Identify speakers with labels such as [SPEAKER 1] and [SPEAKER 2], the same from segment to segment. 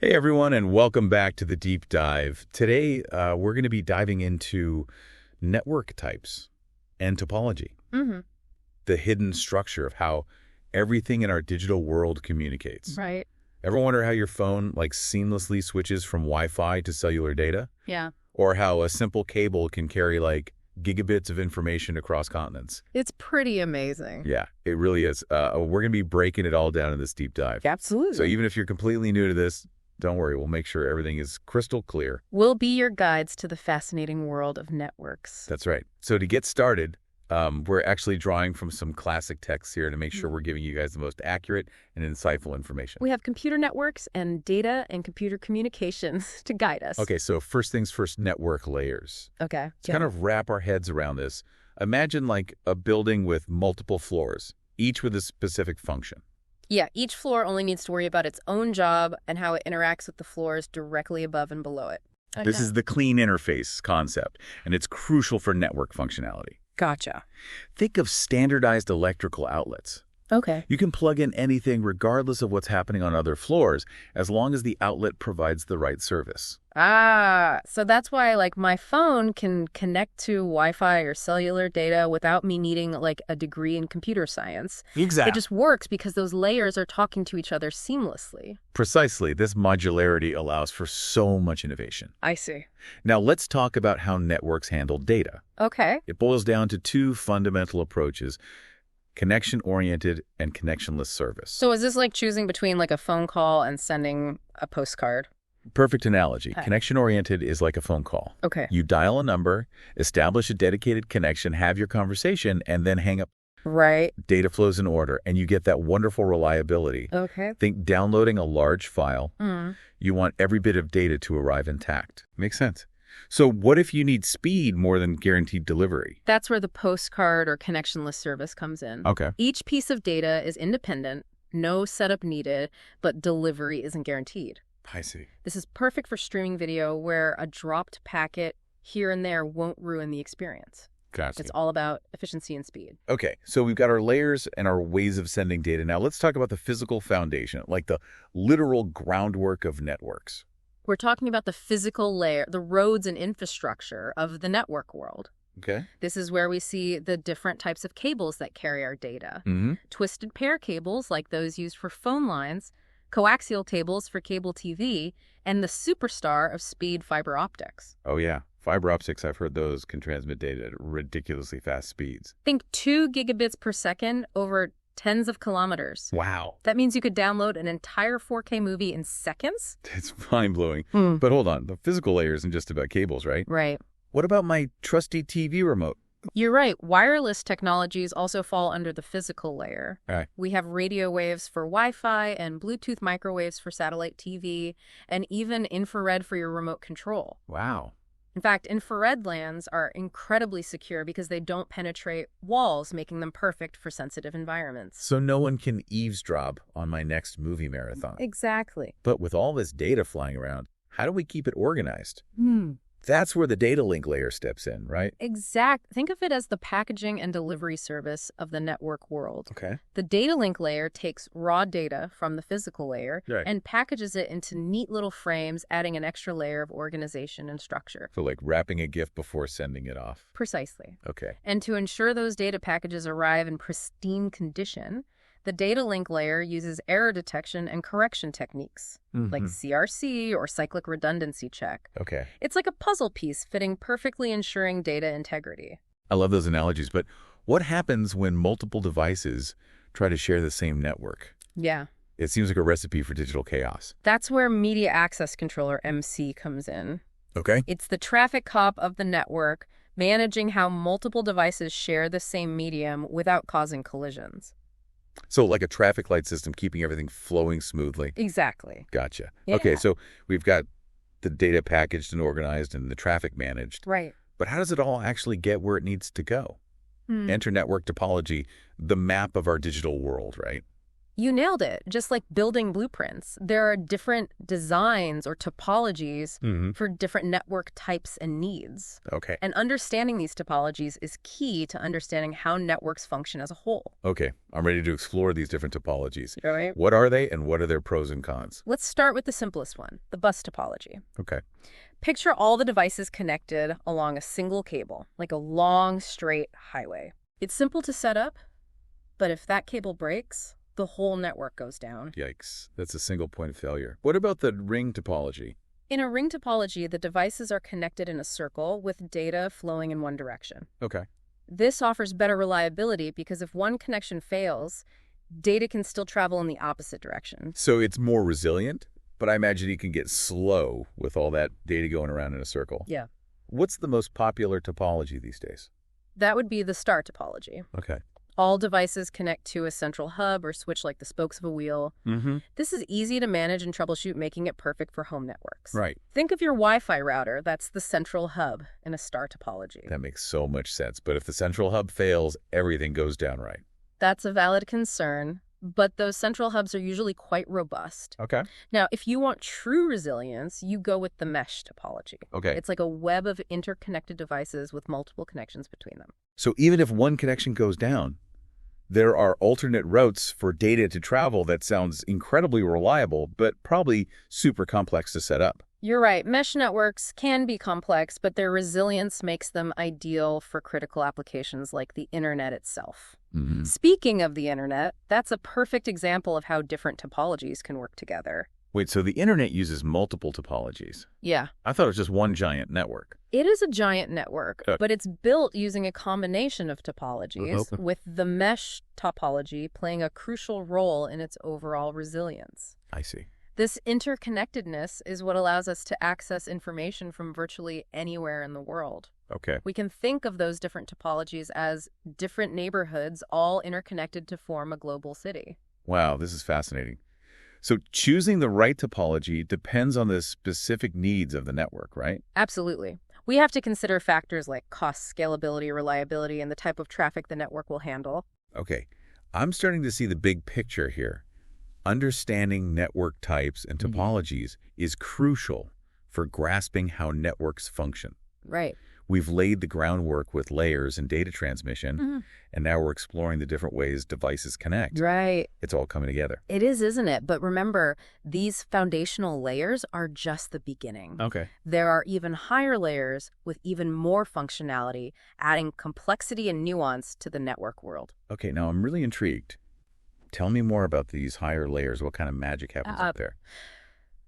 [SPEAKER 1] Hey everyone, and welcome back to the deep dive. Today, we're going to be diving into network types and topology,
[SPEAKER 2] Mm-hmm.
[SPEAKER 1] the hidden structure of how everything in our digital world communicates.
[SPEAKER 2] Right.
[SPEAKER 1] Ever wonder how your phone seamlessly switches from Wi-Fi to cellular data?
[SPEAKER 2] Yeah.
[SPEAKER 1] Or how a simple cable can carry gigabits of information across continents?
[SPEAKER 2] It's pretty amazing.
[SPEAKER 1] Yeah, it really is. We're going to be breaking it all down in this deep dive.
[SPEAKER 2] Absolutely.
[SPEAKER 1] So even if you're completely new to this, don't worry, we'll make sure everything is crystal clear.
[SPEAKER 2] We'll be your guides to the fascinating world of networks.
[SPEAKER 1] That's right. So to get started, we're actually drawing from some classic texts here to make sure we're giving you guys the most accurate and insightful information.
[SPEAKER 2] We have computer networks and data and computer communications to guide us.
[SPEAKER 1] Okay, so first things first, network layers.
[SPEAKER 2] Okay.
[SPEAKER 1] To kind of wrap our heads around this, imagine like a building with multiple floors, each with a specific function.
[SPEAKER 2] Yeah, each floor only needs to worry about its own job and how it interacts with the floors directly above and below it. Okay.
[SPEAKER 1] This is the clean interface concept, and it's crucial for network functionality.
[SPEAKER 2] Gotcha.
[SPEAKER 1] Think of standardized electrical outlets.
[SPEAKER 2] Okay.
[SPEAKER 1] You can plug in anything regardless of what's happening on other floors, as long as the outlet provides the right service.
[SPEAKER 2] So that's why my phone can connect to Wi-Fi or cellular data without me needing a degree in computer science.
[SPEAKER 1] Exactly.
[SPEAKER 2] It just works because those layers are talking to each other seamlessly.
[SPEAKER 1] Precisely. This modularity allows for so much innovation.
[SPEAKER 2] I see.
[SPEAKER 1] Now let's talk about how networks handle data.
[SPEAKER 2] Okay.
[SPEAKER 1] It boils down to two fundamental approaches: connection-oriented and connectionless service.
[SPEAKER 2] So is this like choosing between a phone call and sending a postcard?
[SPEAKER 1] Perfect analogy.
[SPEAKER 2] Okay.
[SPEAKER 1] Connection-oriented is like a phone call.
[SPEAKER 2] Okay.
[SPEAKER 1] You dial a number, establish a dedicated connection, have your conversation, and then hang up.
[SPEAKER 2] Right.
[SPEAKER 1] Data flows in order, and you get that wonderful reliability.
[SPEAKER 2] Okay.
[SPEAKER 1] Think downloading a large file.
[SPEAKER 2] Mm.
[SPEAKER 1] You want every bit of data to arrive intact. Makes sense. So what if you need speed more than guaranteed delivery?
[SPEAKER 2] That's where the postcard or connectionless service comes in.
[SPEAKER 1] Okay.
[SPEAKER 2] Each piece of data is independent, no setup needed, but delivery isn't guaranteed.
[SPEAKER 1] I see.
[SPEAKER 2] This is perfect for streaming video where a dropped packet here and there won't ruin the experience.
[SPEAKER 1] Gotcha.
[SPEAKER 2] It's all about efficiency and speed.
[SPEAKER 1] Okay, so we've got our layers and our ways of sending data. Now let's talk about the physical foundation, like the literal groundwork of networks.
[SPEAKER 2] We're talking about the physical layer, the roads and infrastructure of the network world.
[SPEAKER 1] Okay.
[SPEAKER 2] This is where we see the different types of cables that carry our data.
[SPEAKER 1] Mm-hmm.
[SPEAKER 2] Twisted pair cables like those used for phone lines, coaxial cables for cable TV, and the superstar of speed fiber optics.
[SPEAKER 1] Oh, yeah. Fiber optics, I've heard those can transmit data at ridiculously fast speeds.
[SPEAKER 2] Think 2 gigabits per second over tens of kilometers.
[SPEAKER 1] Wow.
[SPEAKER 2] That means you could download an entire 4K movie in seconds?
[SPEAKER 1] It's mind-blowing.
[SPEAKER 2] Hmm.
[SPEAKER 1] But hold on, the physical layer isn't just about cables, right?
[SPEAKER 2] Right.
[SPEAKER 1] What about my trusty TV remote?
[SPEAKER 2] You're right. Wireless technologies also fall under the physical layer.
[SPEAKER 1] Right.
[SPEAKER 2] We have radio waves for Wi-Fi and Bluetooth microwaves for satellite TV, and even infrared for your remote control.
[SPEAKER 1] Wow.
[SPEAKER 2] In fact, infrared LANs are incredibly secure because they don't penetrate walls, making them perfect for sensitive environments.
[SPEAKER 1] So no one can eavesdrop on my next movie marathon.
[SPEAKER 2] Exactly.
[SPEAKER 1] But with all this data flying around, how do we keep it organized? That's where the data link layer steps in, right?
[SPEAKER 2] Think of it as the packaging and delivery service of the network world.
[SPEAKER 1] Okay.
[SPEAKER 2] The data link layer takes raw data from the physical layer
[SPEAKER 1] Right.
[SPEAKER 2] and packages it into neat little frames, adding an extra layer of organization and structure.
[SPEAKER 1] So like wrapping a gift before sending it off.
[SPEAKER 2] Precisely.
[SPEAKER 1] Okay.
[SPEAKER 2] And to ensure those data packages arrive in pristine condition, the data link layer uses error detection and correction techniques, like CRC or cyclic redundancy check.
[SPEAKER 1] Okay.
[SPEAKER 2] It's like a puzzle piece fitting perfectly, ensuring data integrity.
[SPEAKER 1] I love those analogies, but what happens when multiple devices try to share the same network?
[SPEAKER 2] Yeah.
[SPEAKER 1] It seems like a recipe for digital chaos.
[SPEAKER 2] That's where Media Access Controller, MC, comes in.
[SPEAKER 1] Okay.
[SPEAKER 2] It's the traffic cop of the network, managing how multiple devices share the same medium without causing collisions.
[SPEAKER 1] So like a traffic light system, keeping everything flowing smoothly.
[SPEAKER 2] Exactly.
[SPEAKER 1] Gotcha.
[SPEAKER 2] Yeah.
[SPEAKER 1] Okay, so we've got the data packaged and organized and the traffic managed.
[SPEAKER 2] Right.
[SPEAKER 1] But how does it all actually get where it needs to go? Enter network topology, the map of our digital world, right?
[SPEAKER 2] You nailed it. Just like building blueprints, there are different designs or topologies for different network types and needs.
[SPEAKER 1] Okay.
[SPEAKER 2] And understanding these topologies is key to understanding how networks function as a whole.
[SPEAKER 1] Okay, I'm ready to explore these different topologies.
[SPEAKER 2] All right.
[SPEAKER 1] What are they and what are their pros and cons?
[SPEAKER 2] Let's start with the simplest one, the bus topology.
[SPEAKER 1] Okay.
[SPEAKER 2] Picture all the devices connected along a single cable, like a long, straight highway. It's simple to set up, but if that cable breaks, the whole network goes down.
[SPEAKER 1] Yikes, that's a single point of failure. What about the ring topology?
[SPEAKER 2] In a ring topology, the devices are connected in a circle with data flowing in one direction.
[SPEAKER 1] Okay.
[SPEAKER 2] This offers better reliability because if one connection fails, data can still travel in the opposite direction.
[SPEAKER 1] So it's more resilient, but I imagine it can get slow with all that data going around in a circle.
[SPEAKER 2] Yeah.
[SPEAKER 1] What's the most popular topology these days?
[SPEAKER 2] That would be the star topology.
[SPEAKER 1] Okay.
[SPEAKER 2] All devices connect to a central hub or switch like the spokes of a wheel. This is easy to manage and troubleshoot, making it perfect for home networks.
[SPEAKER 1] Right.
[SPEAKER 2] Think of your Wi-Fi router. That's the central hub in a star topology.
[SPEAKER 1] That makes so much sense. But if the central hub fails, everything goes down right.
[SPEAKER 2] That's a valid concern, but those central hubs are usually quite robust.
[SPEAKER 1] Okay.
[SPEAKER 2] Now, if you want true resilience, you go with the mesh topology.
[SPEAKER 1] Okay.
[SPEAKER 2] It's like a web of interconnected devices with multiple connections between them.
[SPEAKER 1] So even if one connection goes down, there are alternate routes for data to travel. That sounds incredibly reliable, but probably super complex to set up.
[SPEAKER 2] You're right. Mesh networks can be complex, but their resilience makes them ideal for critical applications like the internet itself. Speaking of the internet, that's a perfect example of how different topologies can work together.
[SPEAKER 1] Wait, so the internet uses multiple topologies?
[SPEAKER 2] Yeah.
[SPEAKER 1] I thought it was just one giant network.
[SPEAKER 2] It is a giant network, but it's built using a combination of topologies, with the mesh topology playing a crucial role in its overall resilience.
[SPEAKER 1] I see.
[SPEAKER 2] This interconnectedness is what allows us to access information from virtually anywhere in the world.
[SPEAKER 1] Okay.
[SPEAKER 2] We can think of those different topologies as different neighborhoods all interconnected to form a global city.
[SPEAKER 1] Wow, this is fascinating. So choosing the right topology depends on the specific needs of the network, right?
[SPEAKER 2] Absolutely. We have to consider factors like cost, scalability, reliability, and the type of traffic the network will handle.
[SPEAKER 1] Okay. I'm starting to see the big picture here. Understanding network types and topologies is crucial for grasping how networks function.
[SPEAKER 2] Right.
[SPEAKER 1] We've laid the groundwork with layers and data transmission, and now we're exploring the different ways devices connect.
[SPEAKER 2] Right.
[SPEAKER 1] It's all coming together.
[SPEAKER 2] It is, isn't it? But remember, these foundational layers are just the beginning.
[SPEAKER 1] Okay.
[SPEAKER 2] There are even higher layers with even more functionality, adding complexity and nuance to the network world.
[SPEAKER 1] Okay, now I'm really intrigued. Tell me more about these higher layers. What kind of magic happens up there?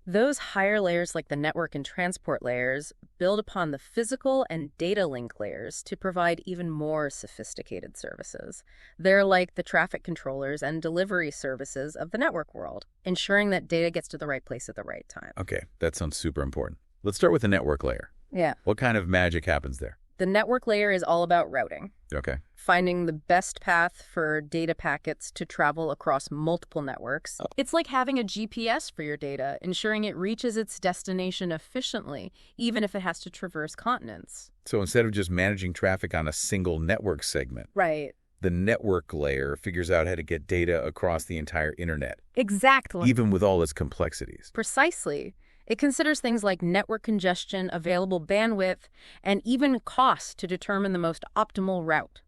[SPEAKER 2] Those higher layers, like the network and transport layers, build upon the physical and data link layers to provide even more sophisticated services. They're like the traffic controllers and delivery services of the network world, ensuring that data gets to the right place at the right time.
[SPEAKER 1] Okay, that sounds super important. Let's start with the network layer.
[SPEAKER 2] Yeah.
[SPEAKER 1] What kind of magic happens there?
[SPEAKER 2] The network layer is all about routing.
[SPEAKER 1] Okay.
[SPEAKER 2] Finding the best path for data packets to travel across multiple networks. It's like having a GPS for your data, ensuring it reaches its destination efficiently, even if it has to traverse continents.
[SPEAKER 1] So instead of just managing traffic on a single network segment,
[SPEAKER 2] Right.
[SPEAKER 1] the network layer figures out how to get data across the entire internet,
[SPEAKER 2] Exactly.
[SPEAKER 1] even with all its complexities.
[SPEAKER 2] Precisely. It considers things like network congestion, available bandwidth, and even cost to determine the most optimal route.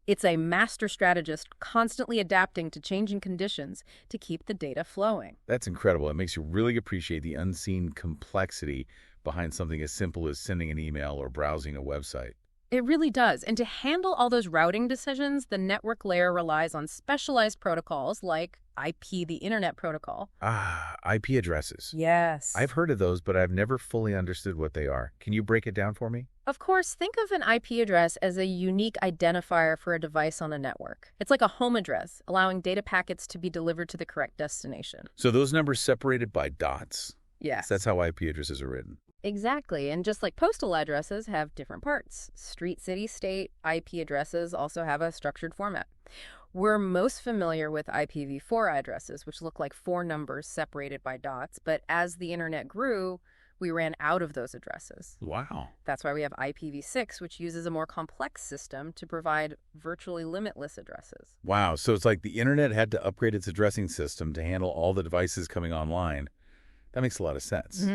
[SPEAKER 2] It's a master strategist constantly adapting to changing conditions to keep the data flowing.
[SPEAKER 1] That's incredible. It makes you really appreciate the unseen complexity behind something as simple as sending an email or browsing a website.
[SPEAKER 2] It really does. And to handle all those routing decisions, the network layer relies on specialized protocols like IP, the Internet Protocol.
[SPEAKER 1] Ah, IP addresses.
[SPEAKER 2] Yes.
[SPEAKER 1] I've heard of those, but I've never fully understood what they are. Can you break it down for me?
[SPEAKER 2] Of course, think of an IP address as a unique identifier for a device on a network. It's like a home address, allowing data packets to be delivered to the correct destination.
[SPEAKER 1] So those numbers separated by dots?
[SPEAKER 2] Yes.
[SPEAKER 1] That's how IP addresses are written.
[SPEAKER 2] Exactly. And just like postal addresses have different parts, street, city, state, IP addresses also have a structured format. We're most familiar with IPv4 addresses, which look like 4 numbers separated by dots. But as the internet grew, We ran out of those addresses.
[SPEAKER 1] Wow.
[SPEAKER 2] That's why we have IPv6, which uses a more complex system to provide virtually limitless addresses.
[SPEAKER 1] Wow, so it's like the internet had to upgrade its addressing system to handle all the devices coming online. That makes a lot of sense.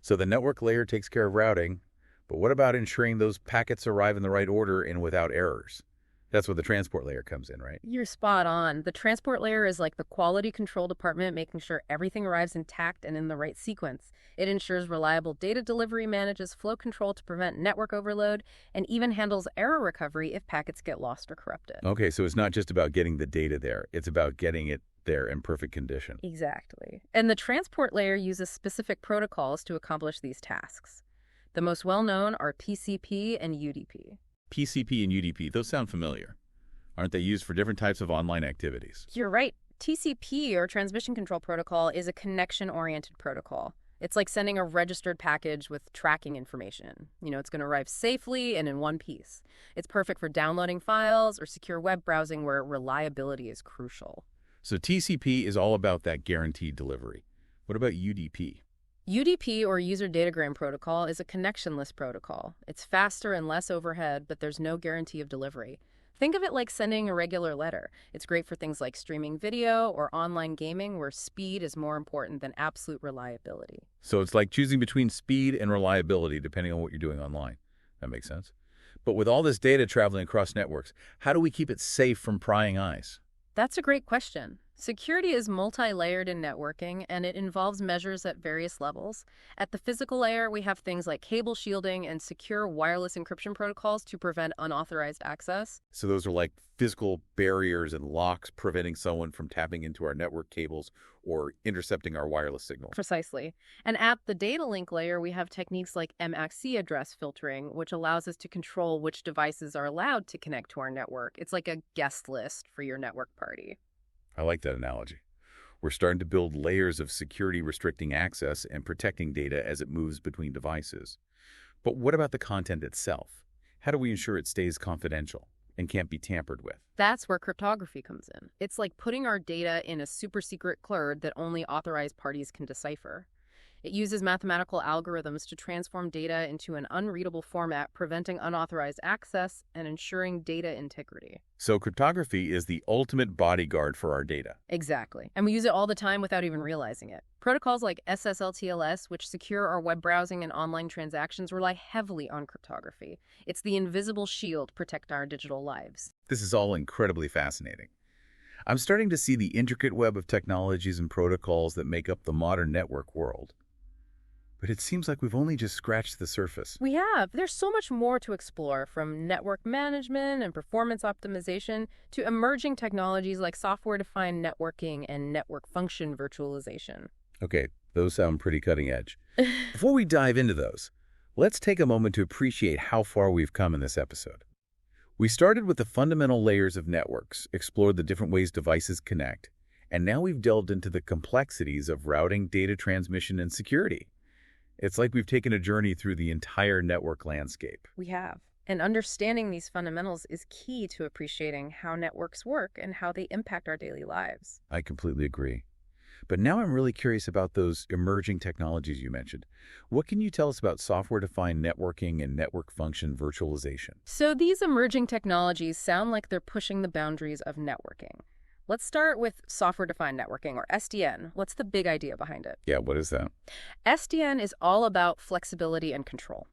[SPEAKER 1] So the network layer takes care of routing, but what about ensuring those packets arrive in the right order and without errors? That's where the transport layer comes in, right?
[SPEAKER 2] You're spot on. The transport layer is like the quality control department, making sure everything arrives intact and in the right sequence. It ensures reliable data delivery, manages flow control to prevent network overload, and even handles error recovery if packets get lost or corrupted.
[SPEAKER 1] Okay, so it's not just about getting the data there. It's about getting it there in perfect condition.
[SPEAKER 2] Exactly. And the transport layer uses specific protocols to accomplish these tasks. The most well-known are PCP and UDP.
[SPEAKER 1] PCP and UDP, those sound familiar. Aren't they used for different types of online activities?
[SPEAKER 2] You're right. TCP, or Transmission Control Protocol, is a connection-oriented protocol. It's like sending a registered package with tracking information. It's going to arrive safely and in one piece. It's perfect for downloading files or secure web browsing where reliability is crucial.
[SPEAKER 1] So TCP is all about that guaranteed delivery. What about UDP?
[SPEAKER 2] UDP, or User Datagram Protocol, is a connectionless protocol. It's faster and less overhead, but there's no guarantee of delivery. Think of it like sending a regular letter. It's great for things like streaming video or online gaming, where speed is more important than absolute reliability.
[SPEAKER 1] So it's like choosing between speed and reliability depending on what you're doing online. That makes sense. But with all this data traveling across networks, how do we keep it safe from prying eyes?
[SPEAKER 2] That's a great question. Security is multi-layered in networking, and it involves measures at various levels. At the physical layer, we have things like cable shielding and secure wireless encryption protocols to prevent unauthorized access.
[SPEAKER 1] So those are like physical barriers and locks preventing someone from tapping into our network cables or intercepting our wireless signal.
[SPEAKER 2] Precisely. And at the data link layer, we have techniques like MAC address filtering, which allows us to control which devices are allowed to connect to our network. It's like a guest list for your network party.
[SPEAKER 1] I like that analogy. We're starting to build layers of security restricting access and protecting data as it moves between devices. But what about the content itself? How do we ensure it stays confidential and can't be tampered with?
[SPEAKER 2] That's where cryptography comes in. It's like putting our data in a super secret cleard that only authorized parties can decipher. It uses mathematical algorithms to transform data into an unreadable format, preventing unauthorized access and ensuring data integrity.
[SPEAKER 1] So cryptography is the ultimate bodyguard for our data.
[SPEAKER 2] Exactly. And we use it all the time without even realizing it. Protocols like SSL/TLS, which secure our web browsing and online transactions, rely heavily on cryptography. It's the invisible shield protecting our digital lives.
[SPEAKER 1] This is all incredibly fascinating. I'm starting to see the intricate web of technologies and protocols that make up the modern network world. But it seems like we've only just scratched the surface.
[SPEAKER 2] We have. There's so much more to explore, from network management and performance optimization to emerging technologies like software-defined networking and network function virtualization.
[SPEAKER 1] Okay, those sound pretty cutting edge. Before we dive into those, let's take a moment to appreciate how far we've come in this episode. We started with the fundamental layers of networks, explored the different ways devices connect, and now we've delved into the complexities of routing, data transmission, and security. It's like we've taken a journey through the entire network landscape.
[SPEAKER 2] We have. And understanding these fundamentals is key to appreciating how networks work and how they impact our daily lives.
[SPEAKER 1] I completely agree. But now I'm really curious about those emerging technologies you mentioned. What can you tell us about software-defined networking and network function virtualization?
[SPEAKER 2] So these emerging technologies sound like they're pushing the boundaries of networking. Let's start with software-defined networking, or SDN. What's the big idea behind it?
[SPEAKER 1] Yeah, what is that?
[SPEAKER 2] SDN is all about flexibility and control.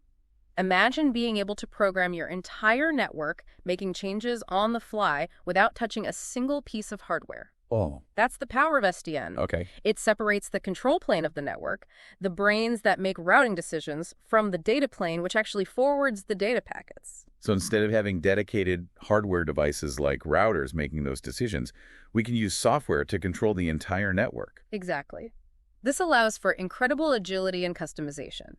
[SPEAKER 2] Imagine being able to program your entire network, making changes on the fly without touching a single piece of hardware.
[SPEAKER 1] Oh.
[SPEAKER 2] That's the power of SDN.
[SPEAKER 1] Okay.
[SPEAKER 2] It separates the control plane of the network, the brains that make routing decisions, from the data plane, which actually forwards the data packets.
[SPEAKER 1] So instead of having dedicated hardware devices like routers making those decisions, we can use software to control the entire network.
[SPEAKER 2] Exactly. This allows for incredible agility and customization.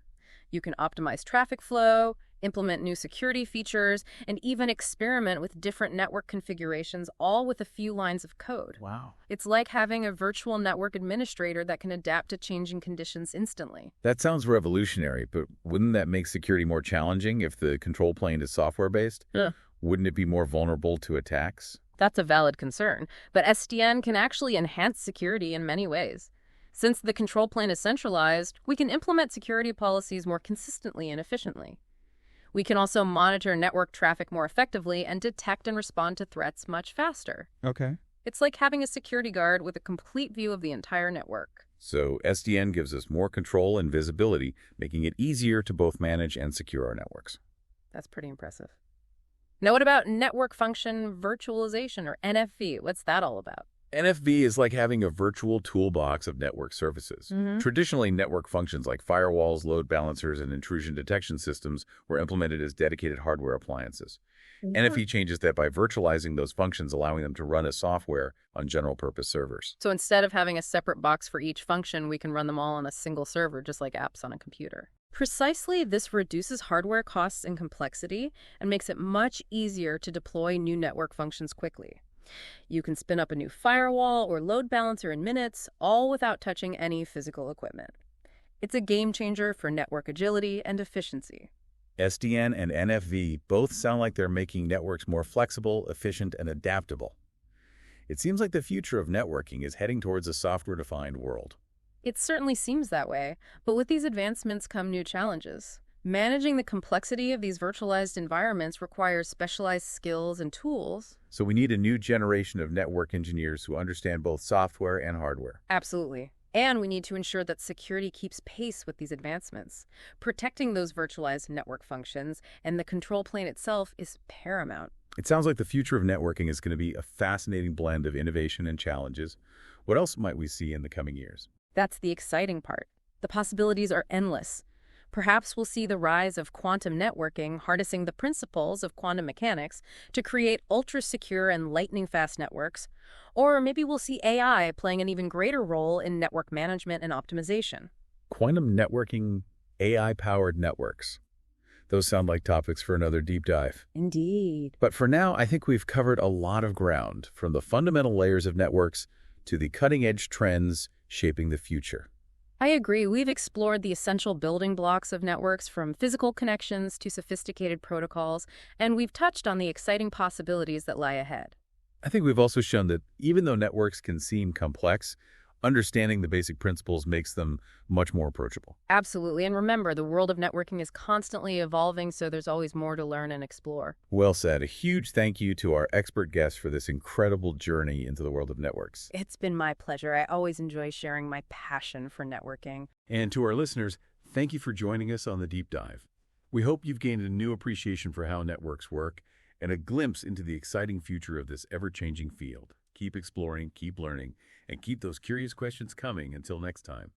[SPEAKER 2] You can optimize traffic flow, implement new security features, and even experiment with different network configurations, all with a few lines of code.
[SPEAKER 1] Wow.
[SPEAKER 2] It's like having a virtual network administrator that can adapt to changing conditions instantly.
[SPEAKER 1] That sounds revolutionary, but wouldn't that make security more challenging if the control plane is software-based?
[SPEAKER 2] Yeah.
[SPEAKER 1] Wouldn't it be more vulnerable to attacks?
[SPEAKER 2] That's a valid concern, but SDN can actually enhance security in many ways. Since the control plane is centralized, we can implement security policies more consistently and efficiently. We can also monitor network traffic more effectively and detect and respond to threats much faster.
[SPEAKER 1] Okay.
[SPEAKER 2] It's like having a security guard with a complete view of the entire network.
[SPEAKER 1] So SDN gives us more control and visibility, making it easier to both manage and secure our networks.
[SPEAKER 2] That's pretty impressive. Now, what about network function virtualization, or NFV? What's that all about?
[SPEAKER 1] NFV is like having a virtual toolbox of network services. Traditionally, network functions like firewalls, load balancers, and intrusion detection systems were implemented as dedicated hardware appliances. NFV changes that by virtualizing those functions, allowing them to run as software on general-purpose servers.
[SPEAKER 2] So instead of having a separate box for each function, we can run them all on a single server, just like apps on a computer. Precisely, this reduces hardware costs and complexity and makes it much easier to deploy new network functions quickly. You can spin up a new firewall or load balancer in minutes, all without touching any physical equipment. It's a game changer for network agility and efficiency.
[SPEAKER 1] SDN and NFV both sound like they're making networks more flexible, efficient, and adaptable. It seems like the future of networking is heading towards a software-defined world.
[SPEAKER 2] It certainly seems that way, but with these advancements come new challenges. Managing the complexity of these virtualized environments requires specialized skills and tools.
[SPEAKER 1] So we need a new generation of network engineers who understand both software and hardware.
[SPEAKER 2] Absolutely. And we need to ensure that security keeps pace with these advancements. Protecting those virtualized network functions and the control plane itself is paramount.
[SPEAKER 1] It sounds like the future of networking is going to be a fascinating blend of innovation and challenges. What else might we see in the coming years?
[SPEAKER 2] That's the exciting part. The possibilities are endless. Perhaps we'll see the rise of quantum networking harnessing the principles of quantum mechanics to create ultra-secure and lightning-fast networks. Or maybe we'll see AI playing an even greater role in network management and optimization.
[SPEAKER 1] Quantum networking, AI-powered networks. Those sound like topics for another deep dive.
[SPEAKER 2] Indeed.
[SPEAKER 1] But for now, I think we've covered a lot of ground, from the fundamental layers of networks to the cutting-edge trends shaping the future.
[SPEAKER 2] I agree. We've explored the essential building blocks of networks, from physical connections to sophisticated protocols, and we've touched on the exciting possibilities that lie ahead.
[SPEAKER 1] I think we've also shown that even though networks can seem complex, understanding the basic principles makes them much more approachable.
[SPEAKER 2] Absolutely. And remember, the world of networking is constantly evolving, so there's always more to learn and explore.
[SPEAKER 1] Well said. A huge thank you to our expert guest for this incredible journey into the world of networks.
[SPEAKER 2] It's been my pleasure. I always enjoy sharing my passion for networking.
[SPEAKER 1] And to our listeners, thank you for joining us on the deep dive. We hope you've gained a new appreciation for how networks work and a glimpse into the exciting future of this ever-changing field. Keep exploring, keep learning, and keep those curious questions coming. Until next time.